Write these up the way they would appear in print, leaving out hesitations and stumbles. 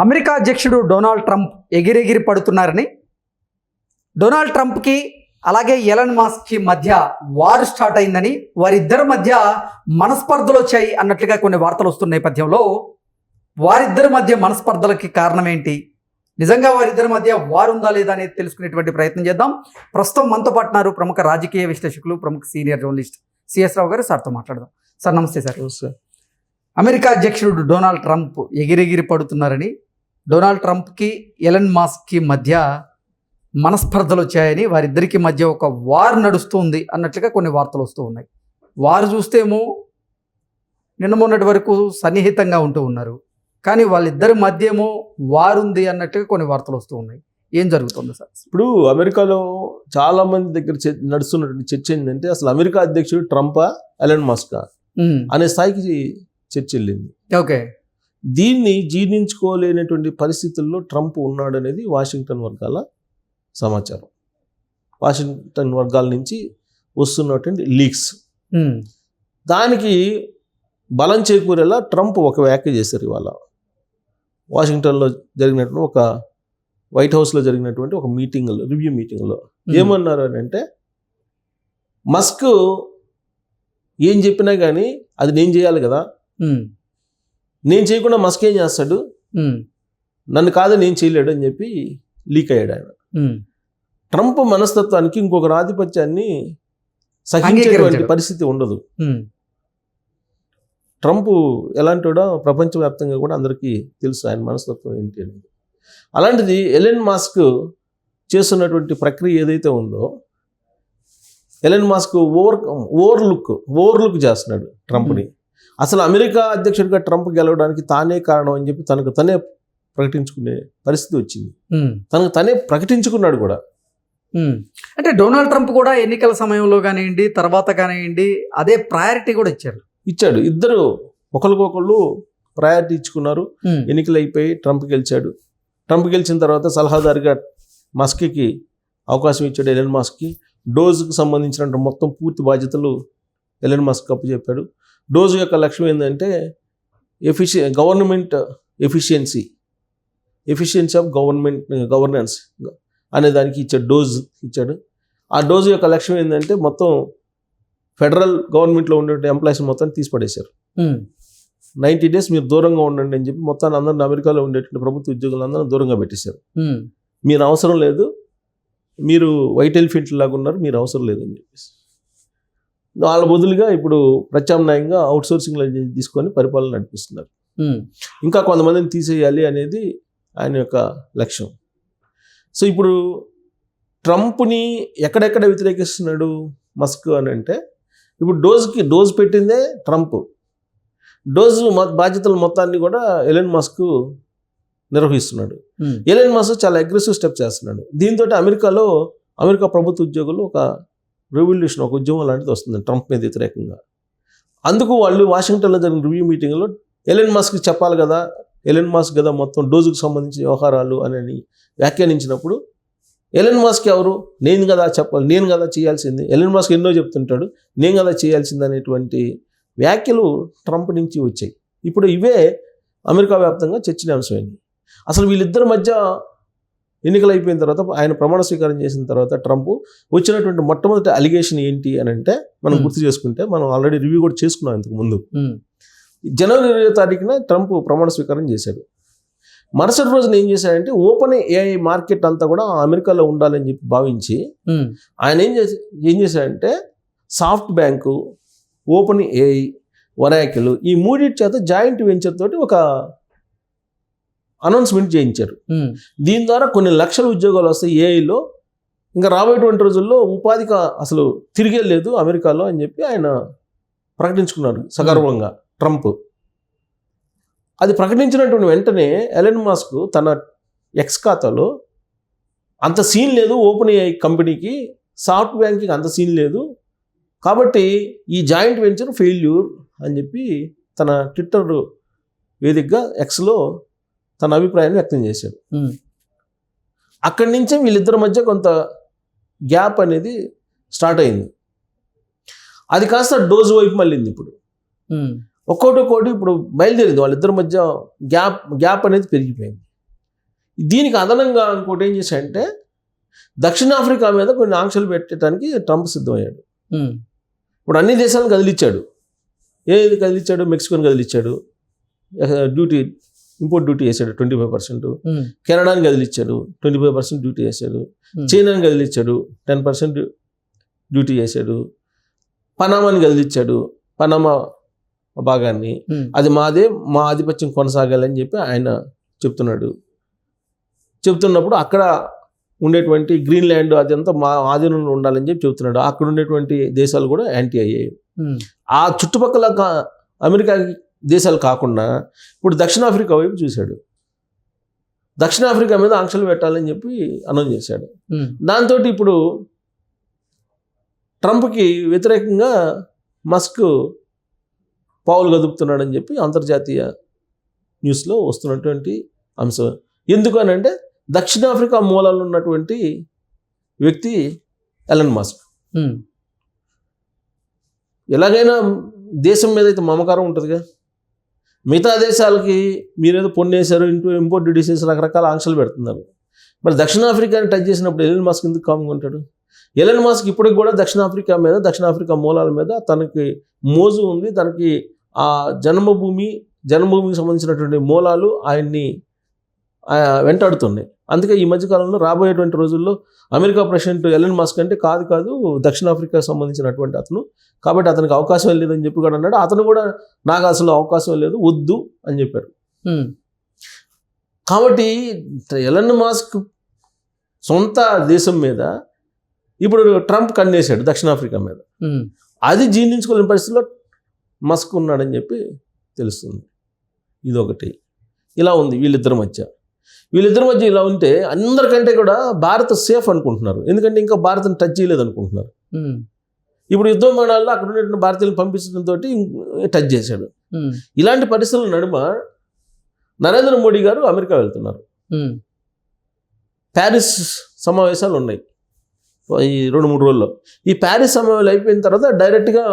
America అధ్యక్షుడు Donald Trump ఎగిరెగిరి పడుతున్నారని, డొనాల్డ్ ట్రంప్కి అలాగే ఎలన్ మాస్క్కి మధ్య వార్ స్టార్ట్ అయిందని, వారిద్దరి మధ్య మనస్పర్ధలు వచ్చాయి అన్నట్లుగా కొన్ని వార్తలు వస్తున్న నేపథ్యంలో వారిద్దరి మధ్య మనస్పర్ధలకి కారణం ఏంటి, నిజంగా వారిద్దరి మధ్య వార్ ఉందా లేదా అనేది తెలుసుకునేటువంటి ప్రయత్నం చేద్దాం. ప్రస్తుతం మనతో పాటున్నారు ప్రముఖ రాజకీయ విశ్లేషకులు, ప్రముఖ సీనియర్ జర్నలిస్ట్ సిఎస్ రావు గారు. సార్తో మాట్లాడదాం. సార్ నమస్తే. సార్, అమెరికా అధ్యక్షుడు డొనాల్డ్ ట్రంప్ ఎగిరెగిరి పడుతున్నారని, డొనాల్డ్ ట్రంప్కి ఎలన్ మాస్క్కి మధ్య మనస్పర్ధలు వచ్చాయని, వారిద్దరికి మధ్య ఒక వార్ నడుస్తుంది అన్నట్లుగా కొన్ని వార్తలు వస్తూ ఉన్నాయి. వారు చూస్తేమో నిన్న మొన్నటి వరకు సన్నిహితంగా ఉంటూ ఉన్నారు, కానీ వాళ్ళిద్దరి మధ్య ఏమో వార్ ఉంది అన్నట్టుగా కొన్ని వార్తలు వస్తూ ఉన్నాయి. ఏం జరుగుతుంది సార్? ఇప్పుడు అమెరికాలో చాలా మంది దగ్గర నడుస్తున్నటువంటి చర్చ ఏంటంటే, అసలు అమెరికా అధ్యక్షుడు ట్రంపా ఎలన్ మాస్కా అనే స్థాయికి చర్చ వెళ్ళింది. ఓకే, దీన్ని జీర్ణించుకోలేనటువంటి పరిస్థితుల్లో ట్రంప్ ఉన్నాడు అనేది వాషింగ్టన్ వర్గాల సమాచారం. వాషింగ్టన్ వర్గాల నుంచి వస్తున్నటువంటి లీక్స్. దానికి బలం చేకూరేలా ట్రంప్ ఒక వ్యాఖ్య చేశారు ఇవాళ. వాషింగ్టన్లో జరిగినటువంటి ఒక వైట్ హౌస్లో జరిగినటువంటి ఒక మీటింగ్లో, రివ్యూ మీటింగ్లో ఏమన్నారు అని అంటే, మస్క్ ఏం చెప్పినా కానీ అది నేను చేయాలి కదా, నేను చేయకుండా మస్క్ ఏం చేస్తాడు, నన్ను కాదు నేను చేయలేడు అని చెప్పి లీక్ అయ్యాడు ఆయన. ట్రంప్ మనస్తత్వానికి ఇంకొకరు ఆధిపత్యాన్ని సహించేటువంటి పరిస్థితి ఉండదు. ట్రంప్ ఎలాంటివాడో ప్రపంచవ్యాప్తంగా కూడా అందరికీ తెలుసు ఆయన మనస్తత్వం ఏంటి అనేది. అలాంటిది ఎలన్ మాస్క్ చేస్తున్నటువంటి ప్రక్రియ ఏదైతే ఉందో, ఎలన్ మాస్క్ ఓవర్లుక్ చేస్తున్నాడు ట్రంప్ని. అసలు అమెరికా అధ్యక్షుడిగా ట్రంప్ గెలవడానికి తానే కారణం అని చెప్పి తనకు తనే ప్రకటించుకునే పరిస్థితి వచ్చింది. తనకు తనే ప్రకటించుకున్నాడు కూడా. అంటే డొనాల్డ్ ట్రంప్ కూడా ఎన్నికల సమయంలో కానివ్వండి, తర్వాత కానివ్వండి, అదే ప్రయారిటీ కూడా ఇచ్చాడు. ఇద్దరు ఒకరికొకళ్ళు ప్రయారిటీ ఇచ్చుకున్నారు. ఎన్నికలు అయిపోయి ట్రంప్ గెలిచాడు. ట్రంప్ గెలిచిన తర్వాత సలహాదారుగా మస్క్కి అవకాశం ఇచ్చాడు, ఎలన్ మాస్క్కి. డోజ్కి సంబంధించిన మొత్తం పూర్తి బాధ్యతలు ఎలన్ మాస్క్ అప్పచెప్పాడు. డోజ్ యొక్క లక్ష్యం ఏంటంటే గవర్నమెంట్ ఎఫిషియన్సీ ఆఫ్ గవర్నెన్స్ అనే దానికి ఇచ్చాడు, డోజ్ ఇచ్చాడు. ఆ డోజ్ యొక్క లక్ష్యం ఏంటంటే మొత్తం ఫెడరల్ గవర్నమెంట్లో ఉండే ఎంప్లాయీస్ మొత్తాన్ని తీసిపడేశారు. 90 days మీరు దూరంగా ఉండండి అని చెప్పి మొత్తాన్ని అందరిని అమెరికాలో ఉండేటువంటి ప్రభుత్వ ఉద్యోగులందరూ దూరంగా పెట్టేశారు. మీరు అవసరం లేదు, మీరు వైట్ ఎలిఫెంట్ లాగా ఉన్నారు, మీరు అవసరం లేదని చెప్పేసి వాళ్ళ బదులుగా ఇప్పుడు ప్రత్యామ్నాయంగా అవుట్సోర్సింగ్లో తీసుకొని పరిపాలన నడిపిస్తున్నారు. ఇంకా కొంతమందిని తీసేయాలి అనేది ఆయన యొక్క లక్ష్యం. సో ఇప్పుడు ట్రంప్ని ఎక్కడెక్కడ వ్యతిరేకిస్తున్నాడు మస్క్ అని అంటే, ఇప్పుడు డోజ్ పెట్టిందే ట్రంప్. డోజ్ బాధ్యతల మొత్తాన్ని కూడా ఎలన్ మాస్క్ నిర్వహిస్తున్నాడు. ఎలన్ మాస్క్ చాలా అగ్రెసివ్ స్టెప్ చేస్తున్నాడు. దీంతో అమెరికా ప్రభుత్వ ఉద్యోగులు ఒక రెవల్యూషన్, ఒక ఉద్యమం లాంటిది వస్తుంది ట్రంప్ మీద వ్యతిరేకంగా. అందుకు వాళ్ళు వాషింగ్టన్లో జరిగిన రివ్యూ మీటింగ్లో ఎలన్ మాస్క్కి చెప్పాలి కదా, ఎలన్ మాస్క్ కదా మొత్తం డోజుకు సంబంధించిన వ్యవహారాలు అని వ్యాఖ్యానించినప్పుడు, ఎలన్ మాస్క్ ఎవరు, నేను కదా చెప్పాలి, నేను కదా చేయాల్సింది, ఎలన్ మాస్క్ ఎన్నో చెప్తుంటాడు, నేను కదా చేయాల్సింది అనేటువంటి వ్యాఖ్యలు ట్రంప్ నుంచి వచ్చాయి. ఇప్పుడు ఇవే అమెరికా వ్యాప్తంగా చర్చనీయాంశమైంది. అసలు వీళ్ళిద్దరి మధ్య ఎన్నికలు అయిపోయిన తర్వాత, ఆయన ప్రమాణ స్వీకారం చేసిన తర్వాత ట్రంప్ వచ్చినటువంటి మొట్టమొదటి అలిగేషన్ ఏంటి అని అంటే, మనం గుర్తు చేసుకుంటే, మనం ఆల్రెడీ రివ్యూ కూడా చేసుకున్నాం ఇంతకు ముందు. జనవరి 20వ తారీఖున ట్రంప్ ప్రమాణ స్వీకారం చేశాడు. మరుసటి రోజున ఏం చేశాడంటే, ఓపెన్ ఏఐ మార్కెట్ అంతా కూడా అమెరికాలో ఉండాలని చెప్పి భావించి ఆయన ఏం చేశాడంటే, soft bank, open AI, Oracle ఈ మూడింటి చేత జాయింట్ వెంచర్ తోటి ఒక అనౌన్స్మెంట్ చేయించారు. దీని ద్వారా కొన్ని లక్షల ఉద్యోగాలు వస్తాయి ఏఐలో, ఇంకా రాబోయేటువంటి రోజుల్లో ఉపాధికి అసలు తిరిగే లేదు అమెరికాలో అని చెప్పి ఆయన ప్రకటించుకున్నారు సగర్వంగా ట్రంప్. అది ప్రకటించినటువంటి వెంటనే ఎలన్ మాస్క్ తన ఎక్స్ ఖాతాలో, అంత సీన్ లేదు ఓపెన్ ఏఐ కంపెనీకి, సాఫ్ట్ బ్యాంక్కి అంత సీన్ లేదు, కాబట్టి ఈ జాయింట్ వెంచర్ ఫెయిల్యూర్ అని చెప్పి తన ట్విట్టర్ వేదికగా ఎక్స్లో తన అభిప్రాయాన్ని వ్యక్తం చేశాడు. అక్కడి నుంచే వీళ్ళిద్దరి మధ్య కొంత గ్యాప్ అనేది స్టార్ట్ అయింది. అది కాస్త డోజ్ వైపు మళ్ళీంది. ఇప్పుడు ఒక్కోటి ఇప్పుడు బయలుదేరింది, వాళ్ళిద్దరి మధ్య గ్యాప్ అనేది పెరిగిపోయింది. దీనికి అదనంగా ఇంకోటి ఏం చేశాడంటే దక్షిణాఫ్రికా మీద కొన్ని ఆంక్షలు పెట్టడానికి ట్రంప్ సిద్ధమయ్యాడు. ఇప్పుడు అన్ని దేశాలను కదిలిచ్చాడు. ఏది కదిలిచ్చాడు? మెక్సికోని కదిలిచ్చాడు, డ్యూటీ ఇంపోర్ట్ డ్యూటీ వేసాడు 25%. కెనడాని కదిలిచ్చాడు, 25% డ్యూటీ వేసాడు. చైనాని కదిలిచ్చాడు, 10% డ్యూటీ వేసాడు. పనామాని కదిలిచ్చాడు, పనామా భాగాన్ని. అది మాదే, మా ఆధిపత్యం కొనసాగాలని చెప్పి ఆయన చెప్తున్నప్పుడు అక్కడ ఉండేటువంటి గ్రీన్లాండ్ అదంతా మా ఆధీనంలో ఉండాలని చెప్పి చెప్తున్నాడు. అక్కడ ఉండేటువంటి దేశాలు కూడా యాంటీ అయ్యాయి. ఆ చుట్టుపక్కల అమెరికా దేశాలు కాకుండా ఇప్పుడు దక్షిణాఫ్రికా వైపు చూశాడు. దక్షిణాఫ్రికా మీద ఆంక్షలు పెట్టాలని చెప్పి అనౌన్స్ చేశాడు. దాంతో ఇప్పుడు ట్రంప్కి వ్యతిరేకంగా మస్క్ పావులు గదుపుతున్నాడని చెప్పి అంతర్జాతీయ న్యూస్లో వస్తున్నటువంటి అంశం. ఎందుకనంటే దక్షిణాఫ్రికా మూలాలు ఉన్నటువంటి వ్యక్తి ఎలన్ మస్క్. ఎలాగైనా దేశం మీద అయితే మమకారం ఉంటుందిగా. మిగతా దేశాలకి మీరేదో పొన్నేశారు, ఇంపోర్ట్ డ్యూటీస్ చేసి రకరకాల ఆంక్షలు పెడుతున్నారు. మరి దక్షిణాఫ్రికాని టచ్ చేసినప్పుడు ఎలన్ మస్క్ ఎందుకు కామ్గా ఉంటాడు? ఎలన్ మస్క్ ఇప్పటికి కూడా దక్షిణాఫ్రికా మూలాల మీద తనకి మోజు ఉంది. తనకి ఆ జన్మభూమికి సంబంధించినటువంటి మూలాలు ఆయన్ని వెంటాడుతున్నాయి. అందుకే ఈ మధ్యకాలంలో రాబోయేటువంటి రోజుల్లో అమెరికా ప్రెసిడెంట్ ఎలన్ మస్క్ అంటే కాదు దక్షిణాఫ్రికాకు సంబంధించినటువంటి అతను, కాబట్టి అతనికి అవకాశం లేదని చెప్పి కూడా అన్నాడు. అతను కూడా నాకు అసలు అవకాశం లేదు, వద్దు అని చెప్పారు. కాబట్టి ఎలన్ మస్క్ సొంత దేశం మీద ఇప్పుడు ట్రంప్ కన్నేశాడు దక్షిణాఫ్రికా మీద. అది జీర్ణించుకోలేని పరిస్థితిలో మస్క్ ఉన్నాడని చెప్పి తెలుస్తుంది. ఇదొకటి ఇలా ఉంది వీళ్ళిద్దరి మధ్య ఇలా ఉంటే అందరికంటే కూడా భారత్ సేఫ్ అనుకుంటున్నారు. ఎందుకంటే ఇంకా భారత్ని టచ్ చేయలేదు అనుకుంటున్నారు. ఇప్పుడు యుద్ధ విమానాల్లో అక్కడ ఉన్నటువంటి భారతీయులను పంపించడంతో టచ్ చేశాడు. ఇలాంటి పరిస్థితుల నడుమ నరేంద్ర మోడీ గారు అమెరికా వెళ్తున్నారు. ప్యారిస్ సమావేశాలు ఉన్నాయి ఈ 2-3 రోజుల్లో. ఈ ప్యారిస్ సమావేశాలు అయిపోయిన తర్వాత డైరెక్ట్గా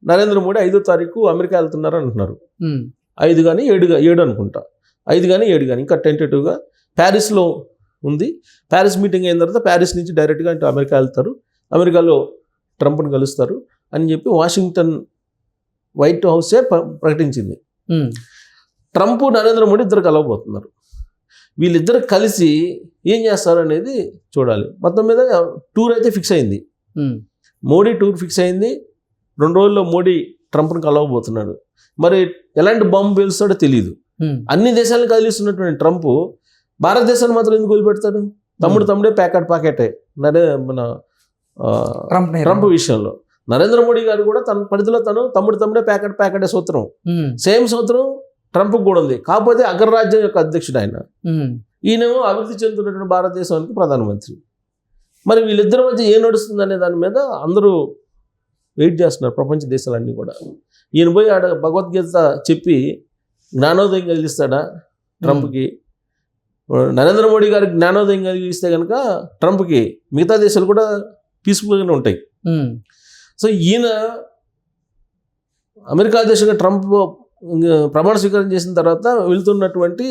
నరేంద్ర మోడీ 5వ తారీఖు అమెరికా వెళ్తున్నారు అంటున్నారు. 5 కానీ 7 అనుకుంటా, 5 కానీ 7 కానీ ఇంకా టెంటేటివ్గా ప్యారిస్లో ఉంది. ప్యారిస్ మీటింగ్ అయిన తర్వాత ప్యారిస్ నుంచి డైరెక్ట్గా అంటే అమెరికా వెళ్తారు. అమెరికాలో ట్రంప్ని కలుస్తారు అని చెప్పి వాషింగ్టన్ వైట్ హౌసే ప్రకటించింది. ట్రంప్ నరేంద్ర మోడీ ఇద్దరు కలవబోతున్నారు. వీళ్ళిద్దరు కలిసి ఏం చేస్తారు అనేది చూడాలి. మొత్తం మీద టూర్ అయితే ఫిక్స్ అయింది. మోడీ టూర్ ఫిక్స్ అయింది. 2 రోజుల్లో మోడీ ట్రంప్ని కలవబోతున్నాడు. మరి ఎలాంటి బాంబు పేలుస్తాడో తెలియదు. అన్ని దేశాలను కదిలిస్తున్నటువంటి ట్రంప్ భారతదేశాన్ని మాత్రం ఎందుకు వదిలిపెడతాడు? తమ్ముడే ప్యాకెటే మన ట్రంప్ విషయంలో. నరేంద్ర మోడీ గారు కూడా తన పరిధిలో తమ్ముడే ప్యాకెటే సూత్రం. సేమ్ సూత్రం ట్రంప్ కూడా ఉంది. కాకపోతే అగ్రరాజ్యం యొక్క అధ్యక్షుడు ఆయన. ఈయనేమో అభివృద్ధి చెందుతున్నటువంటి భారతదేశానికి ప్రధానమంత్రి. మరి వీళ్ళిద్దరి మధ్య ఏం నడుస్తుంది అనే దాని మీద అందరూ వెయిట్ చేస్తున్నారు, ప్రపంచ దేశాలన్నీ కూడా. ఈయన పోయి ఆడ భగవద్గీత చెప్పి జ్ఞానోదయం కలిగిస్తాడా ట్రంప్కి? నరేంద్ర మోడీ గారికి జ్ఞానోదయం కలిగిస్తే కనుక ట్రంప్కి మిగతా దేశాలు కూడా పీస్ఫుల్గానే ఉంటాయి. సో ఈయన అమెరికా అధ్యక్షుడిగా ట్రంప్ ప్రమాణ స్వీకారం చేసిన తర్వాత వెళ్తున్నటువంటి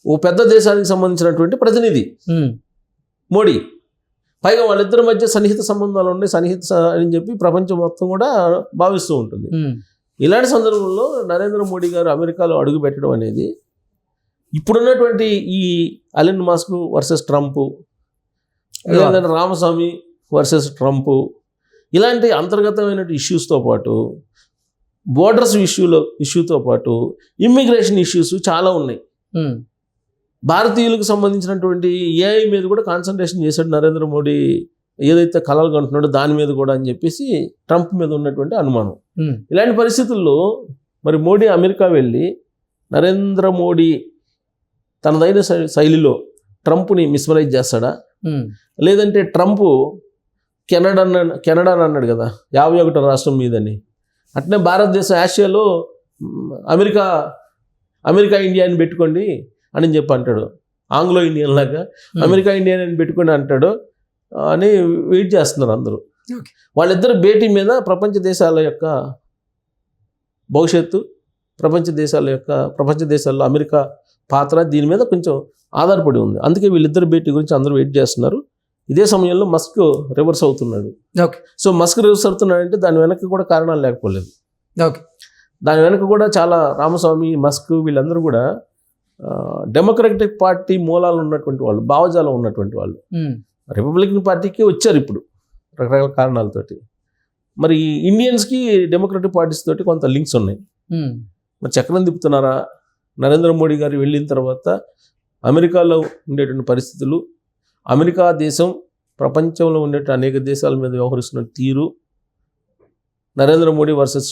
ఓ పెద్ద దేశానికి సంబంధించినటువంటి ప్రతినిధి మోడీ. పైగా వాళ్ళిద్దరి మధ్య సన్నిహిత సంబంధాలు ఉన్నాయి, అని చెప్పి ప్రపంచం మొత్తం కూడా భావిస్తూ ఉంటుంది. ఇలాంటి సందర్భంలో నరేంద్ర మోడీ గారు అమెరికాలో అడుగు పెట్టడం అనేది ఇప్పుడున్నటువంటి ఈ ఎలన్ మస్క్ వర్సెస్ ట్రంప్, లేదంటే రామస్వామి వర్సెస్ ట్రంప్, ఇలాంటి అంతర్గతమైన ఇష్యూస్తో పాటు బోర్డర్స్ ఇష్యూతో పాటు ఇమ్మిగ్రేషన్ ఇష్యూస్ చాలా ఉన్నాయి. భారతీయులకు సంబంధించినటువంటి ఏఐ మీద కూడా కాన్సన్ట్రేషన్ చేశాడు నరేంద్ర మోడీ. ఏదైతే కలలు కంటున్నాడో దాని మీద కూడా అని చెప్పేసి ట్రంప్ మీద ఉన్నటువంటి అనుమానం. ఇలాంటి పరిస్థితుల్లో మరి మోడీ అమెరికా వెళ్ళి నరేంద్ర మోడీ తనదైన శైలిలో ట్రంప్ని మిస్మరైజ్ చేస్తాడా, లేదంటే ట్రంప్ కెనడా అన్నాడు కదా 51వ రాష్ట్రం మీదని, అట్నే భారతదేశం ఆసియాలో అమెరికా ఇండియాని పెట్టుకోండి అని చెప్పి అంటాడు. ఆంగ్లో ఇండియన్ లాగా అమెరికా ఇండియన్ అని పెట్టుకోండి అంటాడు అని వెయిట్ చేస్తున్నారు అందరూ. వాళ్ళిద్దరు భేటీ మీద ప్రపంచ దేశాల యొక్క భవిష్యత్తు, ప్రపంచ దేశాల్లో అమెరికా పాత్ర దీని మీద కొంచెం ఆధారపడి ఉంది. అందుకే వీళ్ళిద్దరు భేటీ గురించి అందరూ వెయిట్ చేస్తున్నారు. ఇదే సమయంలో మస్క్ రివర్స్ అవుతున్నాడు. ఓకే. సో మస్క్ రివర్స్ అవుతున్నాడంటే దాని వెనక్కి కూడా కారణాలు లేకపోలేదు. ఓకే. దాని వెనక కూడా చాలా రామస్వామి, మస్క్ వీళ్ళందరూ కూడా డెమోక్రటిక్ పార్టీ మూలాలు ఉన్నటువంటి వాళ్ళు, భావజాలం ఉన్నటువంటి వాళ్ళు. రిపబ్లికన్ పార్టీకి వచ్చారు ఇప్పుడు రకరకాల కారణాలతోటి. మరి ఇండియన్స్కి డెమోక్రటిక్ పార్టీస్ తోటి కొంత లింక్స్ ఉన్నాయి. మరి చక్రం తిప్పుతున్నారా? నరేంద్ర మోడీ గారు వెళ్ళిన తర్వాత అమెరికాలో ఉండేటువంటి పరిస్థితులు, అమెరికా దేశం ప్రపంచంలో ఉండే అనేక దేశాల మీద వ్యవహరిస్తున్న తీరు, నరేంద్ర మోడీ వర్సెస్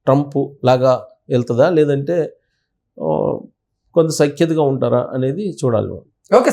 ట్రంప్ లాగా వెళ్తుందా, లేదంటే కొంత సఖ్యతగా ఉంటారా అనేది చూడాలి. ఓకే.